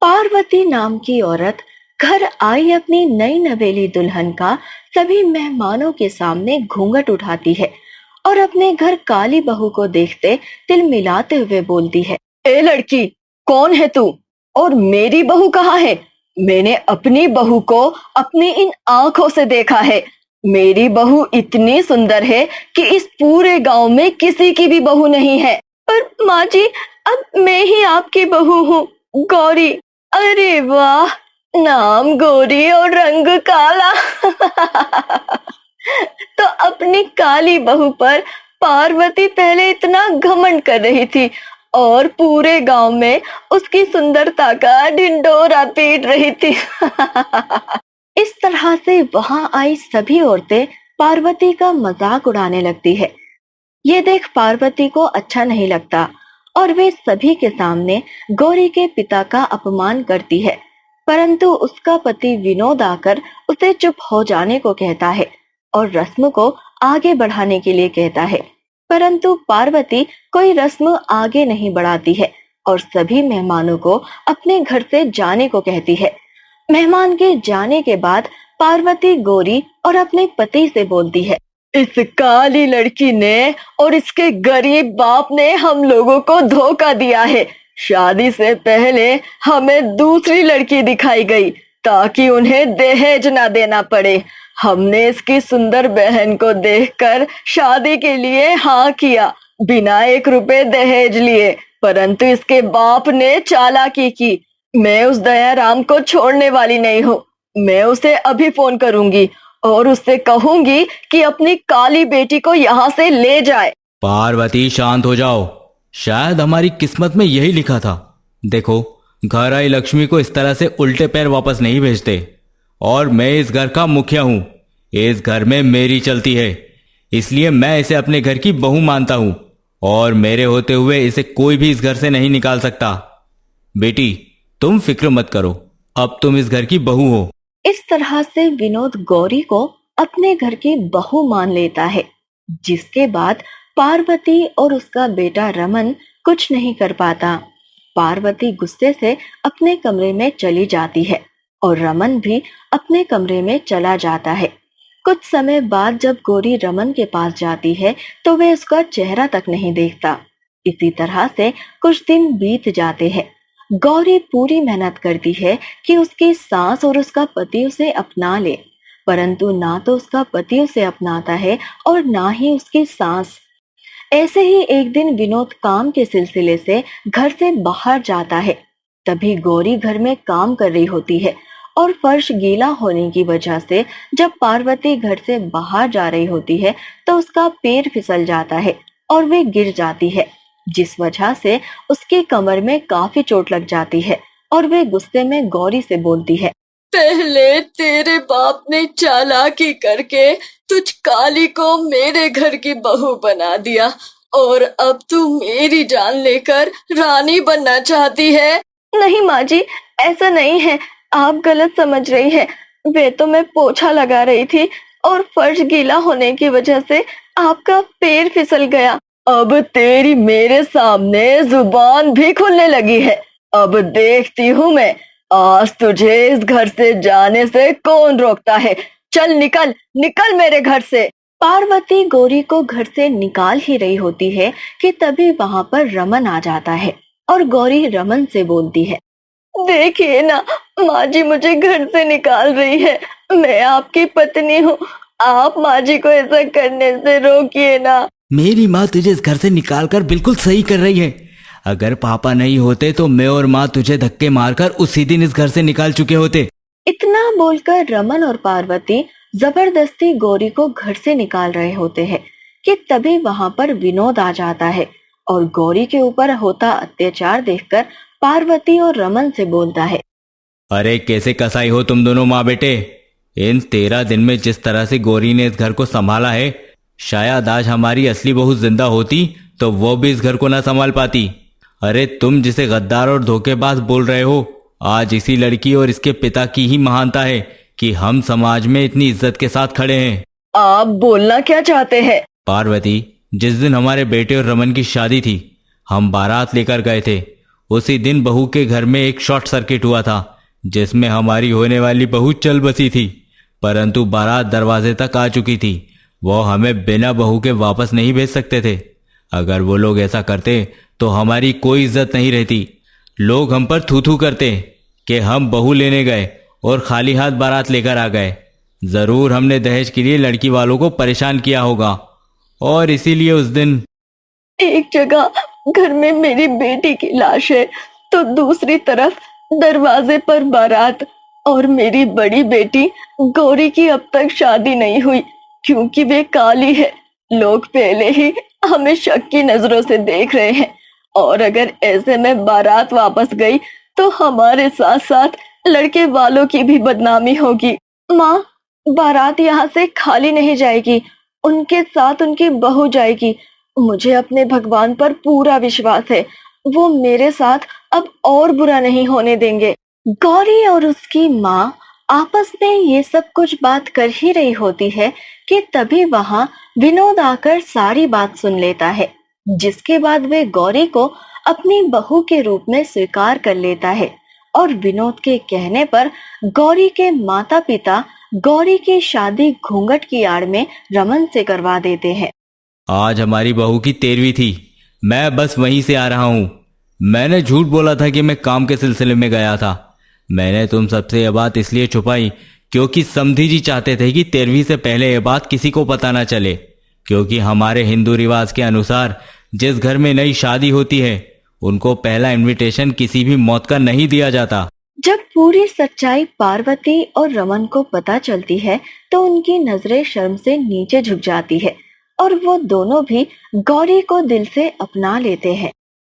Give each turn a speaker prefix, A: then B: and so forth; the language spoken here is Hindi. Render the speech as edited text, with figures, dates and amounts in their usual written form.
A: पार्वती नाम की औरत घर आई अपनी नई नवेली दुल्हन का सभी मेहमानों के सामने घूंघट उठाती है और अपने घर काली बहू को देखते तिल मिलाते हुए बोलती है, ए लड़की, कौन है तू और मेरी बहू कहाँ है? मैंने अपनी बहू को अपनी इन आंखों से देखा है। मेरी बहू इतनी सुंदर है कि इस पूरे गांव में किसी की भी बहू नहीं है। पर माँ जी, अब मैं ही आपकी बहू हूँ, गौरी। अरे वाह, नाम गौरी और रंग काला। तो अपनी काली बहू पर पार्वती पहले इतना घमंड कर रही थी और पूरे गांव में उसकी सुंदरता का ढिंढोरा पीट रही थी। इस तरह से वहां आई सभी औरतें पार्वती का मजाक उड़ाने लगती है। ये देख पार्वती को अच्छा नहीं लगता और वे सभी के सामने गौरी के पिता का अपमान करती है, परंतु उसका पति विनोद आकर उसे चुप हो जाने को कहता है और रस्म को आगे बढ़ाने के लिए कहता है। परंतु पार्वती कोई रस्म आगे नहीं बढ़ाती है और सभी मेहमानों को अपने घर से जाने को कहती है। मेहमान के जाने के बाद पार्वती गौरी और अपने पति से बोलती है, इस काली लड़की ने और इसके गरीब बाप ने हम लोगों को धोखा दिया है। शादी से पहले हमें दूसरी लड़की दिखाई गई ताकि उन्हें दहेज ना देना पड़े। हमने इसकी सुंदर बहन को देखकर शादी के लिए हाँ किया, बिना 1 रुपए दहेज लिए, परंतु इसके बाप ने चालाकी की। मैं उस दयाराम को छोड़ने वाली नहीं हूँ। मैं उसे अभी फोन करूंगी और उससे कहूंगी कि अपनी काली बेटी को यहाँ से ले जाए।
B: पार्वती, शांत हो जाओ। शायद हमारी किस्मत में यही लिखा था। देखो, घर आई लक्ष्मी को इस तरह से उल्टे पैर वापस नहीं भेजते। और मैं इस घर का मुखिया हूँ। इस घर में मेरी चलती है, इसलिए मैं इसे अपने घर की बहू मानता हूँ और मेरे होते हुए इसे कोई भी इस घर से नहीं निकाल सकता। बेटी, तुम फिक्र मत करो, अब तुम इस घर की बहू हो।
A: इस तरह से विनोद गौरी को अपने घर की बहू मान लेता है, जिसके बाद पार्वती और उसका बेटा रमन कुछ नहीं कर पाता। पार्वती गुस्से से अपने कमरे में चली जाती है और रमन भी अपने कमरे में चला जाता है। कुछ समय बाद जब गौरी रमन के पास जाती है तो वे उसका चेहरा तक नहीं देखता। इसी तरह से कुछ दिन बीत जाते हैं। गौरी पूरी मेहनत करती है कि उसकी सास और उसका पति उसे अपना ले, परंतु ना तो उसका पति उसे अपनाता है और ना ही उसकी सास। ऐसे ही एक दिन विनोद काम के सिलसिले से घर से बाहर जाता है। तभी गौरी घर में काम कर रही होती है और फर्श गीला होने की वजह से जब पार्वती घर से बाहर जा रही होती है तो उसका पैर फिसल जाता है और वे गिर जाती है, जिस वजह से उसके कमर में काफी चोट लग जाती है और वे गुस्से में गौरी से बोलती है,
C: पहले तेरे बाप ने चालाकी करके तुझ काली को मेरे घर की बहू बना दिया और अब तू मेरी जान लेकर रानी बनना चाहती है।
A: नहीं माँ जी, ऐसा नहीं है, आप गलत समझ रही है। वे तो मैं पोछा लगा रही थी और फर्श गीला होने की वजह से आपका पैर फिसल गया। अब तेरी मेरे सामने जुबान भी खुलने लगी है। अब देखती हूँ मैं आज तुझे इस घर से जाने से कौन रोकता है। चल निकल, निकल मेरे घर से। पार्वती गौरी को घर से निकाल ही रही होती है कि तभी वहां पर रमन आ जाता है और गौरी रमन से बोलती है, देखिए ना माँ जी मुझे घर से निकाल रही है। मैं आपकी पत्नी हूँ, आप माँ जी को ऐसा करने से रोकिए ना।
B: मेरी माँ तुझे इस घर से निकालकर बिल्कुल सही कर रही है। अगर पापा नहीं होते तो मैं और माँ तुझे धक्के मारकर उसी दिन इस घर से निकाल चुके होते।
A: इतना बोलकर रमन और पार्वती जबरदस्ती गौरी को घर से निकाल रहे होते हैं कि तभी वहां पर विनोद आ जाता है और गौरी के ऊपर होता अत्याचार देखकर पार्वती और रमन से बोलता है,
B: अरे कैसे कसाई हो तुम दोनों माँ बेटे। इन 13 दिन में जिस तरह से गौरी ने इस घर को संभाला है, शायद आज हमारी असली बहू जिंदा होती तो वो भी इस घर को ना संभाल पाती। अरे तुम जिसे गद्दार और धोखेबाज बोल रहे हो, आज इसी लड़की और इसके पिता की ही महानता है कि हम समाज में इतनी इज्जत के साथ खड़े हैं।
A: आप बोलना क्या चाहते हैं?
B: पार्वती, जिस दिन हमारे बेटे और रमन की शादी थी, हम बारात लेकर गए थे। उसी दिन बहू के घर में एक शॉर्ट सर्किट हुआ था, जिसमें हमारी होने वाली बहू चल बसी थी, परंतु बारात दरवाजे तक आ चुकी थी। वो हमें बिना बहू के वापस नहीं भेज सकते थे। अगर वो लोग ऐसा करते तो हमारी कोई इज्जत नहीं रहती। लोग हम पर थू थू करते कि हम बहू लेने गए और खाली हाथ बारात लेकर आ गए। जरूर हमने दहेज के लिए लड़की वालों को परेशान किया होगा, और इसीलिए उस दिन
A: एक जगह घर में मेरी बेटी की लाश है, तो दूसरी तरफ दरवाजे पर बारात, और मेरी बड़ी बेटी गौरी की अब तक शादी नहीं हुई क्योंकि वे काली है। लोग पहले ही हमें शक की नजरों से देख रहे हैं, और अगर ऐसे में बारात वापस गई तो हमारे साथ साथ लड़के वालों की भी बदनामी होगी। माँ, बारात यहाँ से खाली नहीं जाएगी, उनके साथ उनकी बहू जाएगी। मुझे अपने भगवान पर पूरा विश्वास है, वो मेरे साथ अब और बुरा नहीं होने देंगे। गौरी और उसकी माँ आपस में ये सब कुछ बात कर ही रही होती है कि तभी वहां विनोद आकर सारी बात सुन लेता है, जिसके बाद वे गौरी को अपनी बहू के रूप में स्वीकार कर लेता है। और विनोद के कहने पर गौरी के माता पिता गौरी की शादी घूंघट की आड़ में रमन से करवा देते हैं।
B: आज हमारी बहू की 13वीं थी। मैं बस वहीं से आ रहा हूँ। मैंने झूठ बोला था कि मैं काम के सिलसिले में गया था। मैंने तुम सबसे यह बात इसलिए छुपाई क्योंकि समधी जी चाहते थे कि 13वीं से पहले यह बात किसी को पता ना चले, क्योंकि हमारे हिंदू रिवाज के अनुसार जिस घर में नई शादी होती है उनको पहला इनविटेशन किसी भी मौत का नहीं दिया जाता।
A: जब पूरी सच्चाई पार्वती और रमन को पता चलती है तो उनकी नजरें शर्म से नीचे झुक जाती है, और वो दोनों भी गौरी को दिल से अपना लेते हैं।